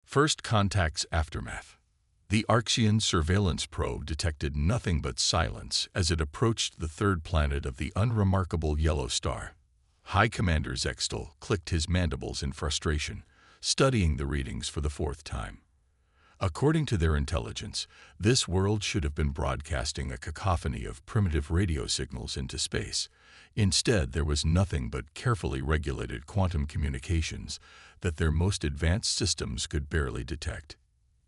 First Contact's Aftermath. The Archean surveillance probe detected nothing but silence as it approached the third planet of the unremarkable yellow star. High Commander Zextal clicked his mandibles in frustration, studying the readings for the fourth time. According to their intelligence, this world should have been broadcasting a cacophony of primitive radio signals into space. Instead, there was nothing but carefully regulated quantum communications that their most advanced systems could barely detect.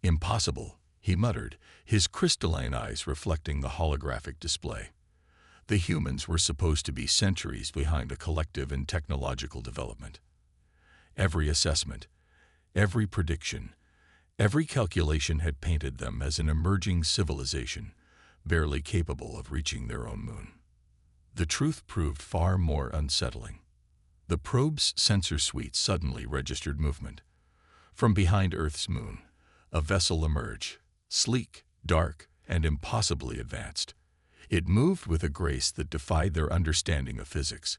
"Impossible," he muttered, his crystalline eyes reflecting the holographic display. The humans were supposed to be centuries behind a collective in technological development. Every assessment, every prediction, every calculation had painted them as an emerging civilization, barely capable of reaching their own moon. The truth proved far more unsettling. The probe's sensor suite suddenly registered movement. From behind Earth's moon, a vessel emerged, sleek, dark, and impossibly advanced. It moved with a grace that defied their understanding of physics,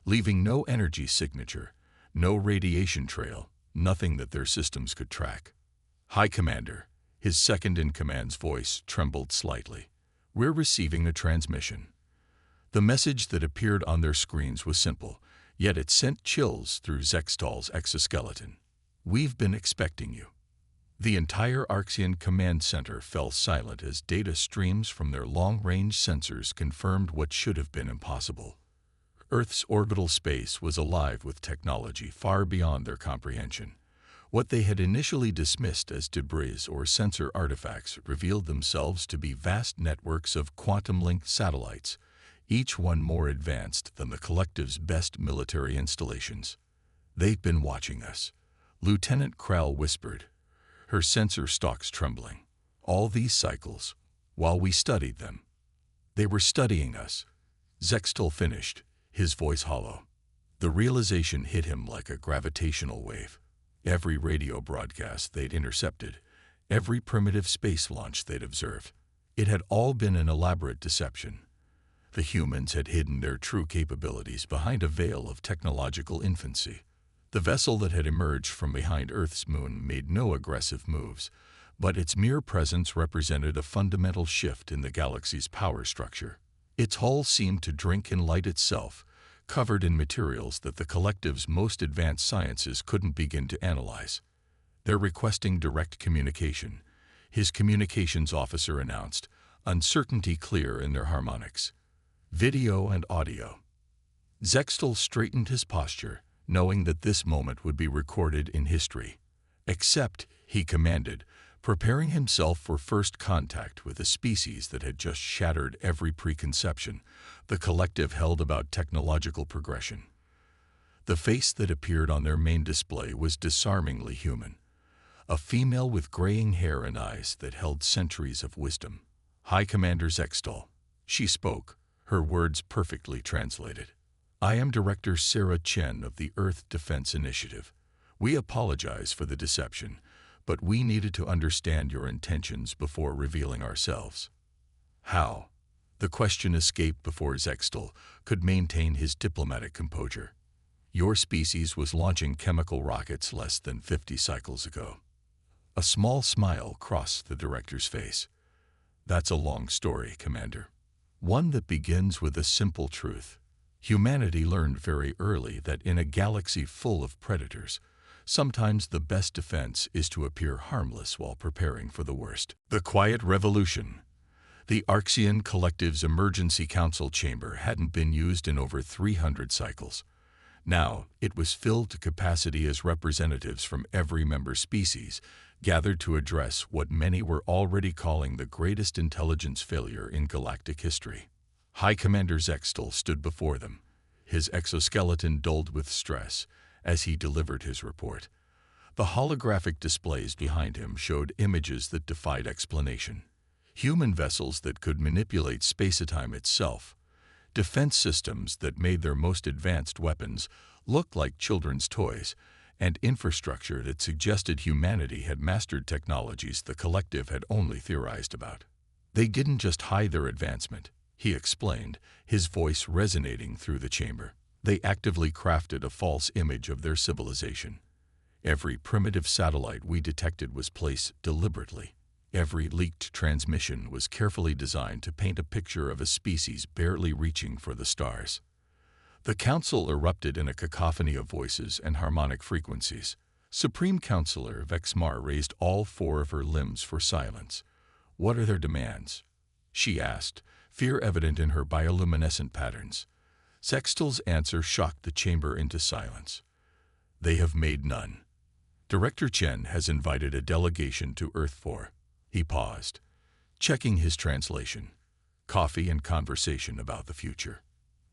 leaving no energy signature, no radiation trail, nothing that their systems could track. "High Commander," his second-in-command's voice trembled slightly. "We're receiving a transmission." The message that appeared on their screens was simple, yet it sent chills through Zextal's exoskeleton. "We've been expecting you." The entire Archean command center fell silent as data streams from their long-range sensors confirmed what should have been impossible. Earth's orbital space was alive with technology far beyond their comprehension. What they had initially dismissed as debris or sensor artifacts revealed themselves to be vast networks of quantum-linked satellites, each one more advanced than the collective's best military installations. "They've been watching us," Lieutenant Krell whispered, her sensor stalks trembling. "All these cycles, while we studied them. They were studying us." Zextal finished, his voice hollow. The realization hit him like a gravitational wave. Every radio broadcast they'd intercepted, every primitive space launch they'd observed, it had all been an elaborate deception. The humans had hidden their true capabilities behind a veil of technological infancy. The vessel that had emerged from behind Earth's moon made no aggressive moves, but its mere presence represented a fundamental shift in the galaxy's power structure. Its hull seemed to drink in light itself, covered in materials that the collective's most advanced sciences couldn't begin to analyze. "They're requesting direct communication," his communications officer announced, uncertainty clear in their harmonics. "Video and audio." Zextal straightened his posture, knowing that this moment would be recorded in history. "Accept," he commanded, preparing himself for first contact with a species that had just shattered every preconception the collective held about technological progression. The face that appeared on their main display was disarmingly human, a female with graying hair and eyes that held centuries of wisdom. "High Commander Zextal," she spoke, her words perfectly translated. "I am Director Sarah Chen of the Earth Defense Initiative. We apologize for the deception, but we needed to understand your intentions before revealing ourselves." "How?" The question escaped before Zextal could maintain his diplomatic composure. "Your species was launching chemical rockets less than 50 cycles ago." A small smile crossed the director's face. "That's a long story, Commander. One that begins with a simple truth. Humanity learned very early that in a galaxy full of predators, sometimes the best defense is to appear harmless while preparing for the worst." The quiet revolution. The Archean Collective's emergency council chamber hadn't been used in over 300 cycles. Now, it was filled to capacity as representatives from every member species gathered to address what many were already calling the greatest intelligence failure in galactic history. High Commander Zextal stood before them, his exoskeleton dulled with stress as he delivered his report. The holographic displays behind him showed images that defied explanation. Human vessels that could manipulate space-time itself, defense systems that made their most advanced weapons look like children's toys, and infrastructure that suggested humanity had mastered technologies the collective had only theorized about. "They didn't just hide their advancement," he explained, his voice resonating through the chamber. "They actively crafted a false image of their civilization. Every primitive satellite we detected was placed deliberately. Every leaked transmission was carefully designed to paint a picture of a species barely reaching for the stars. The council erupted in a cacophony of voices and harmonic frequencies. Supreme Counselor Vexmar raised all four of her limbs for silence. "What are their demands?" she asked, fear evident in her bioluminescent patterns. Sextil's answer shocked the chamber into silence. "They have made none. Director Chen has invited a delegation to Earth for..." He paused, checking his translation. "Coffee and conversation about the future."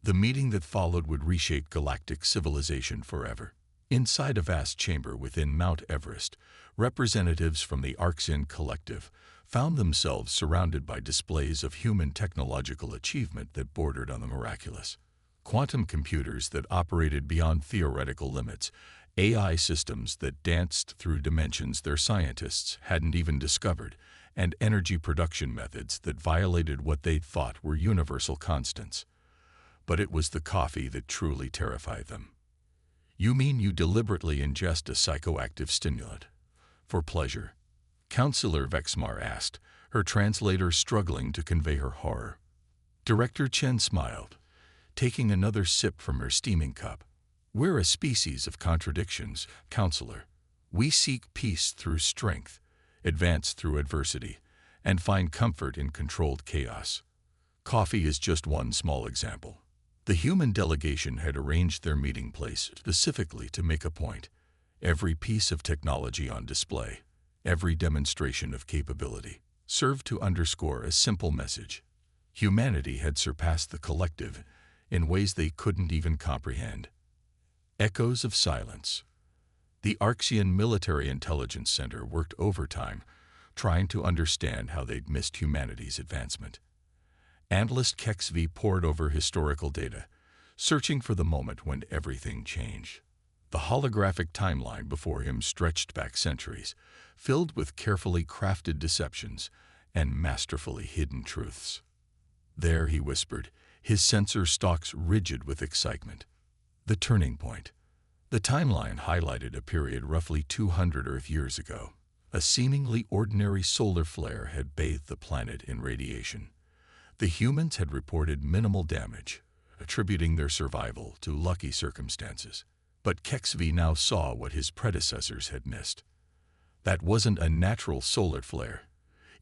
The meeting that followed would reshape galactic civilization forever. Inside a vast chamber within Mount Everest, representatives from the Arxian Collective found themselves surrounded by displays of human technological achievement that bordered on the miraculous. Quantum computers that operated beyond theoretical limits, AI systems that danced through dimensions their scientists hadn't even discovered, and energy production methods that violated what they thought were universal constants. But it was the coffee that truly terrified them. "You mean you deliberately ingest a psychoactive stimulant for pleasure?" Counselor Vexmar asked, her translator struggling to convey her horror. Director Chen smiled, taking another sip from her steaming cup. "We're a species of contradictions, Counselor. We seek peace through strength, advance through adversity, and find comfort in controlled chaos. Coffee is just one small example." The human delegation had arranged their meeting place specifically to make a point. Every piece of technology on display, every demonstration of capability, served to underscore a simple message. Humanity had surpassed the collective in ways they couldn't even comprehend. Echoes of silence. The Arxian Military Intelligence Center worked overtime, trying to understand how they'd missed humanity's advancement. Analyst Kexv pored over historical data, searching for the moment when everything changed. The holographic timeline before him stretched back centuries, filled with carefully crafted deceptions and masterfully hidden truths. "There," he whispered, his sensor stalks rigid with excitement. The turning point. The timeline highlighted a period roughly 200 Earth years ago. A seemingly ordinary solar flare had bathed the planet in radiation. The humans had reported minimal damage, attributing their survival to lucky circumstances. But Kexv now saw what his predecessors had missed. That wasn't a natural solar flare.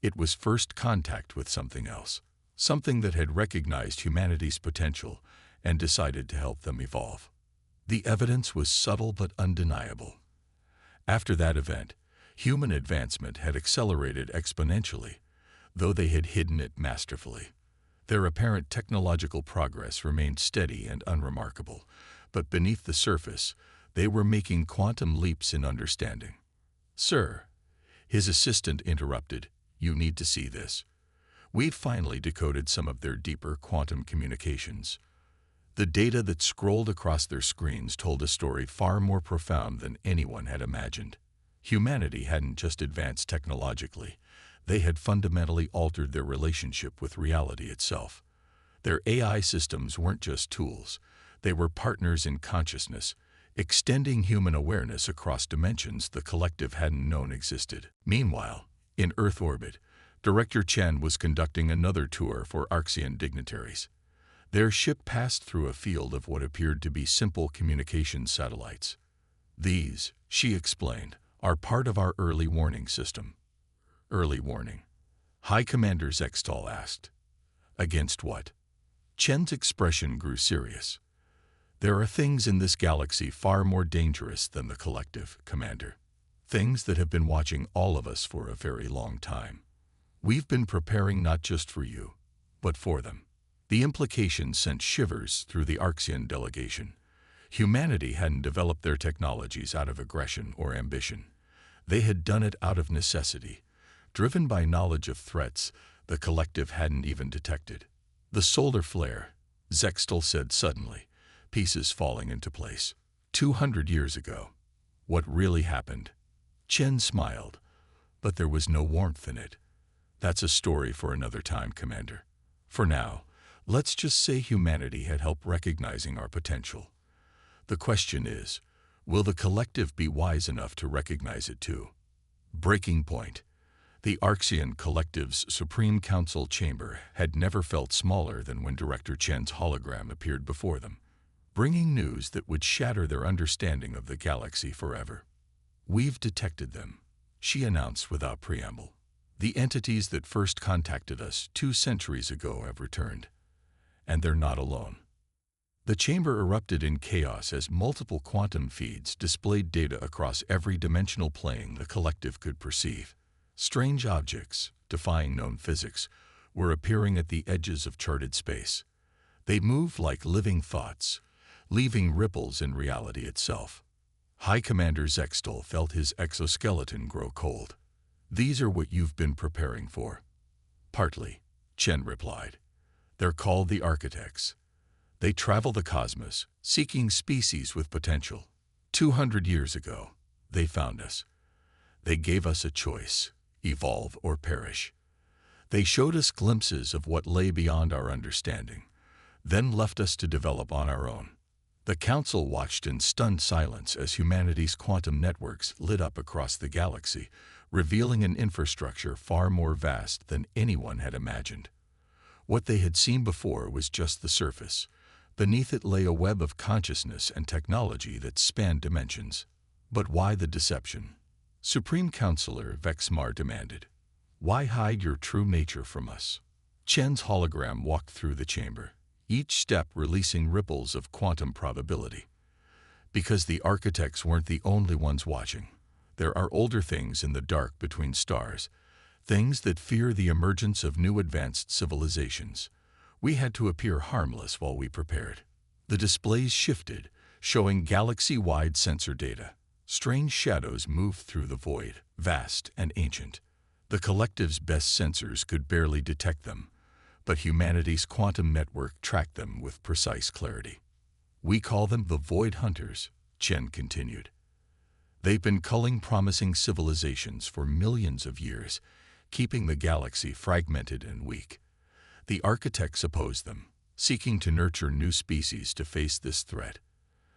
It was first contact with something else, something that had recognized humanity's potential and decided to help them evolve. The evidence was subtle but undeniable. After that event, human advancement had accelerated exponentially, though they had hidden it masterfully. Their apparent technological progress remained steady and unremarkable, but beneath the surface, they were making quantum leaps in understanding. "Sir," his assistant interrupted, "you need to see this. We've finally decoded some of their deeper quantum communications." The data that scrolled across their screens told a story far more profound than anyone had imagined. Humanity hadn't just advanced technologically. They had fundamentally altered their relationship with reality itself. Their AI systems weren't just tools. They were partners in consciousness, extending human awareness across dimensions the collective hadn't known existed. Meanwhile, in Earth orbit, Director Chen was conducting another tour for Arxian dignitaries. Their ship passed through a field of what appeared to be simple communication satellites. "These," she explained, "are part of our early warning system." "Early warning?" High Commander Zextal asked. "Against what?" Chen's expression grew serious. "There are things in this galaxy far more dangerous than the collective, Commander. Things that have been watching all of us for a very long time. We've been preparing not just for you, but for them." The implication sent shivers through the Arxian delegation. Humanity hadn't developed their technologies out of aggression or ambition. They had done it out of necessity, driven by knowledge of threats the collective hadn't even detected. "The solar flare," Zextal said suddenly, pieces falling into place. 200 years ago. What really happened?" Chen smiled, but there was no warmth in it. "That's a story for another time, Commander. For now, let's just say humanity had helped recognizing our potential. The question is, Will the collective be wise enough to recognize it too? Breaking point. The Arxian Collective's Supreme Council chamber had never felt smaller than when Director Chen's hologram appeared before them, bringing news that would shatter their understanding of the galaxy forever. "We've detected them," she announced without preamble. "The entities that first contacted us 2 centuries ago have returned, and they're not alone." The chamber erupted in chaos as multiple quantum feeds displayed data across every dimensional plane the collective could perceive. Strange objects, defying known physics, were appearing at the edges of charted space. They moved like living thoughts, leaving ripples in reality itself. High Commander Zextal felt his exoskeleton grow cold. "These are what you've been preparing for." "Partly," Chen replied. "They're called the Architects. They travel the cosmos, seeking species with potential. 200 years ago, they found us. They gave us a choice: evolve or perish. They showed us glimpses of what lay beyond our understanding, then left us to develop on our own." The Council watched in stunned silence as humanity's quantum networks lit up across the galaxy, revealing an infrastructure far more vast than anyone had imagined. What they had seen before was just the surface. Beneath it lay a web of consciousness and technology that spanned dimensions. But why the deception? Supreme Counselor Vexmar demanded. "Why hide your true nature from us?" Chen's hologram walked through the chamber, each step releasing ripples of quantum probability. "Because the Architects weren't the only ones watching. There are older things in the dark between stars, things that fear the emergence of new advanced civilizations. We had to appear harmless while we prepared." The displays shifted, showing galaxy-wide sensor data. Strange shadows moved through the void, vast and ancient. The collective's best sensors could barely detect them, but humanity's quantum network tracked them with precise clarity. "We call them the Void Hunters," Chen continued. "They've been culling promising civilizations for millions of years, keeping the galaxy fragmented and weak. The Architects oppose them, seeking to nurture new species to face this threat.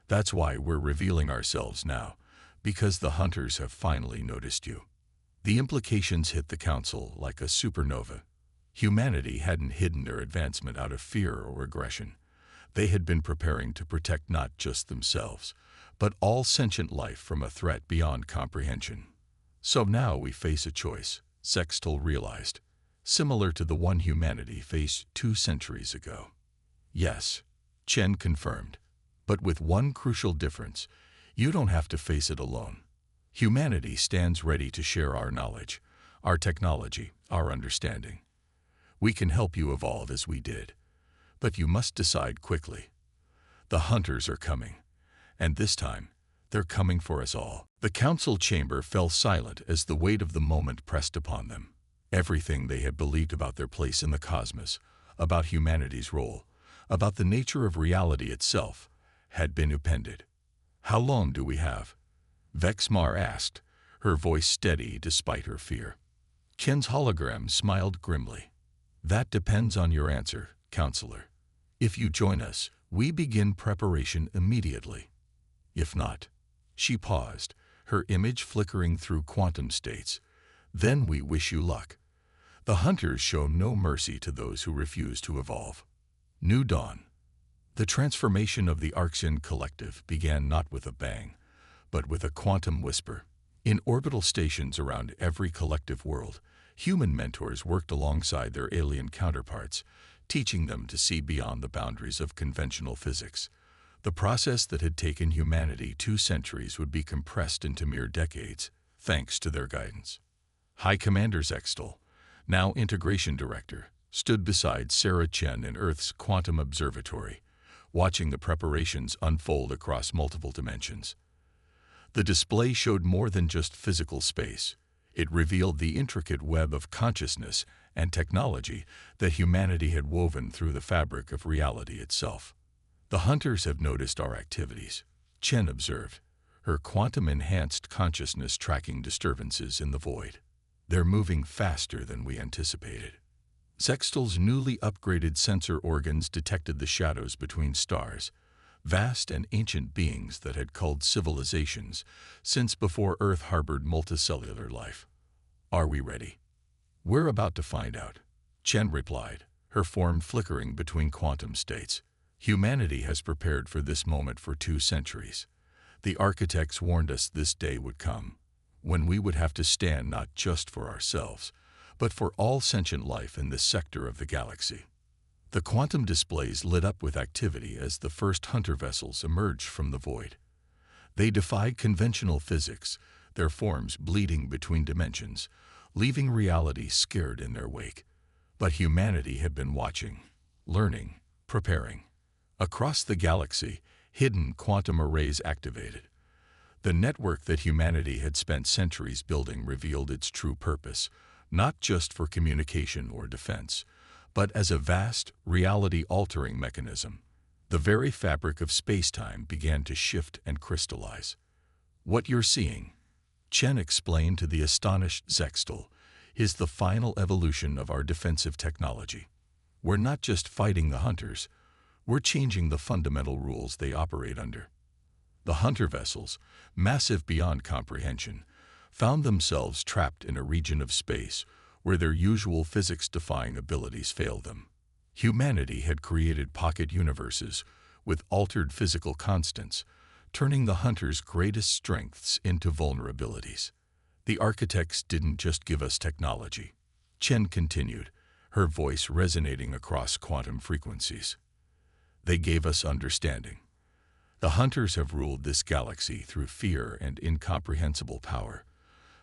That's why we're revealing ourselves now, because the Hunters have finally noticed you." The implications hit the Council like a supernova. Humanity hadn't hidden their advancement out of fear or aggression. They had been preparing to protect not just themselves, but all sentient life from a threat beyond comprehension. "So now we face a choice," Zextal realized, "similar to the one humanity faced 2 centuries ago." "Yes," Chen confirmed, "but with one crucial difference: you don't have to face it alone. Humanity stands ready to share our knowledge, our technology, our understanding. We can help you evolve as we did, but you must decide quickly. The Hunters are coming, and this time, they're coming for us all." The Council chamber fell silent as the weight of the moment pressed upon them. Everything they had believed about their place in the cosmos, about humanity's role, about the nature of reality itself, had been upended. "How long do we have?" Vexmar asked, her voice steady despite her fear. Chen's hologram smiled grimly. "That depends on your answer, Counselor. If you join us, we begin preparation immediately. If not—" She paused, her image flickering through quantum states. "Then we wish you luck. The Hunters show no mercy to those who refuse to evolve." New dawn. The transformation of the Arxian Collective began not with a bang, but with a quantum whisper. In orbital stations around every collective world, human mentors worked alongside their alien counterparts, teaching them to see beyond the boundaries of conventional physics. The process that had taken humanity 2 centuries would be compressed into mere decades, thanks to their guidance. High Commander Zextal, now Integration Director, stood beside Sarah Chen in Earth's Quantum Observatory, watching the preparations unfold across multiple dimensions. The display showed more than just physical space. It revealed the intricate web of consciousness and technology that humanity had woven through the fabric of reality itself. "The Hunters have noticed our activities," Chen observed, her quantum-enhanced consciousness tracking disturbances in the void. "They're moving faster than we anticipated." Zextal's newly upgraded sensor organs detected the shadows between stars, vast and ancient beings that had culled civilizations since before Earth harbored multicellular life. Are we ready? We're about to find out, Chen replied, her form flickering between quantum states. Humanity has prepared for this moment for 2 centuries. The architects warned us this day would come, when we would have to stand not just for ourselves, but for all sentient life in this sector of the galaxy. The quantum displays lit up with activity as the first hunter vessels emerged from the void. They defied conventional physics, their forms bleeding between dimensions, leaving reality scared in their wake. But humanity had been watching, learning, preparing. Across the galaxy, hidden quantum arrays activated. The network that humanity had spent centuries building revealed its true purpose, not just for communication or defense, but as a vast, reality-altering mechanism. The very fabric of space-time began to shift and crystallize. What you're seeing, Chen explained to the astonished Zextal, is the final evolution of our defensive technology. We're not just fighting the hunters, we're changing the fundamental rules they operate under. The hunter vessels, massive beyond comprehension, found themselves trapped in a region of space where their usual physics-defying abilities failed them. Humanity had created pocket universes with altered physical constants, turning the hunters' greatest strengths into vulnerabilities. The architects didn't just give us technology, Chen continued, her voice resonating across quantum frequencies. They gave us understanding. The hunters have ruled this galaxy through fear and incomprehensible power,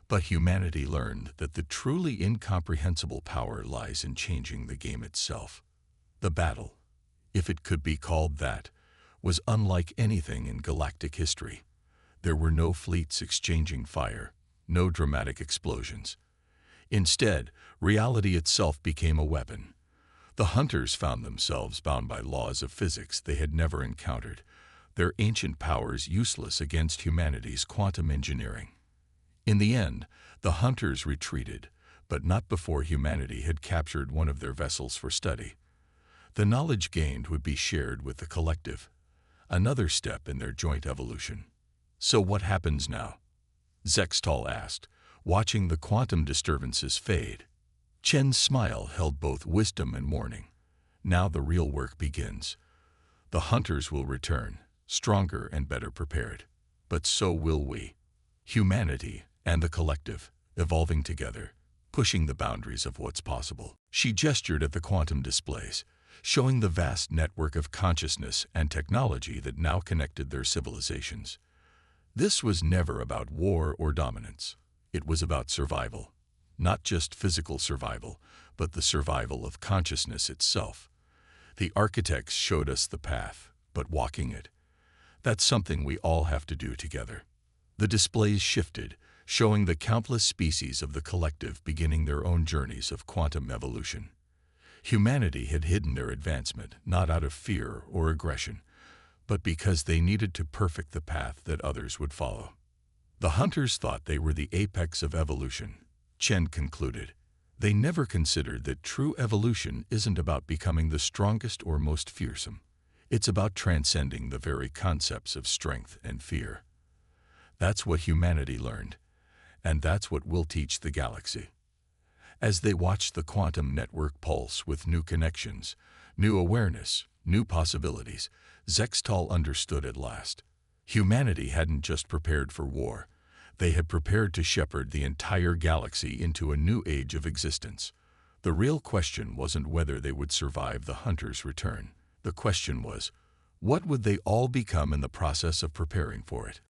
but humanity learned that the truly incomprehensible power lies in changing the game itself. The battle, if it could be called that, was unlike anything in galactic history. There were no fleets exchanging fire, no dramatic explosions. Instead, reality itself became a weapon. The hunters found themselves bound by laws of physics they had never encountered, their ancient powers useless against humanity's quantum engineering. In the end, the hunters retreated, but not before humanity had captured one of their vessels for study. The knowledge gained would be shared with the collective, another step in their joint evolution. So what happens now? Zextal asked, watching the quantum disturbances fade. Chen's smile held both wisdom and warning. Now the real work begins. The hunters will return, stronger and better prepared. But so will we. Humanity and the collective, evolving together, pushing the boundaries of what's possible. She gestured at the quantum displays, showing the vast network of consciousness and technology that now connected their civilizations. This was never about war or dominance. It was about survival. Not just physical survival, but the survival of consciousness itself. The architects showed us the path, but walking it, that's something we all have to do together. The displays shifted, showing the countless species of the collective beginning their own journeys of quantum evolution. Humanity had hidden their advancement, not out of fear or aggression, but because they needed to perfect the path that others would follow. The hunters thought they were the apex of evolution, Chen concluded. They never considered that true evolution isn't about becoming the strongest or most fearsome. It's about transcending the very concepts of strength and fear. That's what humanity learned, and that's what we'll teach the galaxy. As they watched the quantum network pulse with new connections, new awareness, new possibilities, Zextal understood at last. Humanity hadn't just prepared for war. They had prepared to shepherd the entire galaxy into a new age of existence. The real question wasn't whether they would survive the hunter's return. The question was, what would they all become in the process of preparing for it?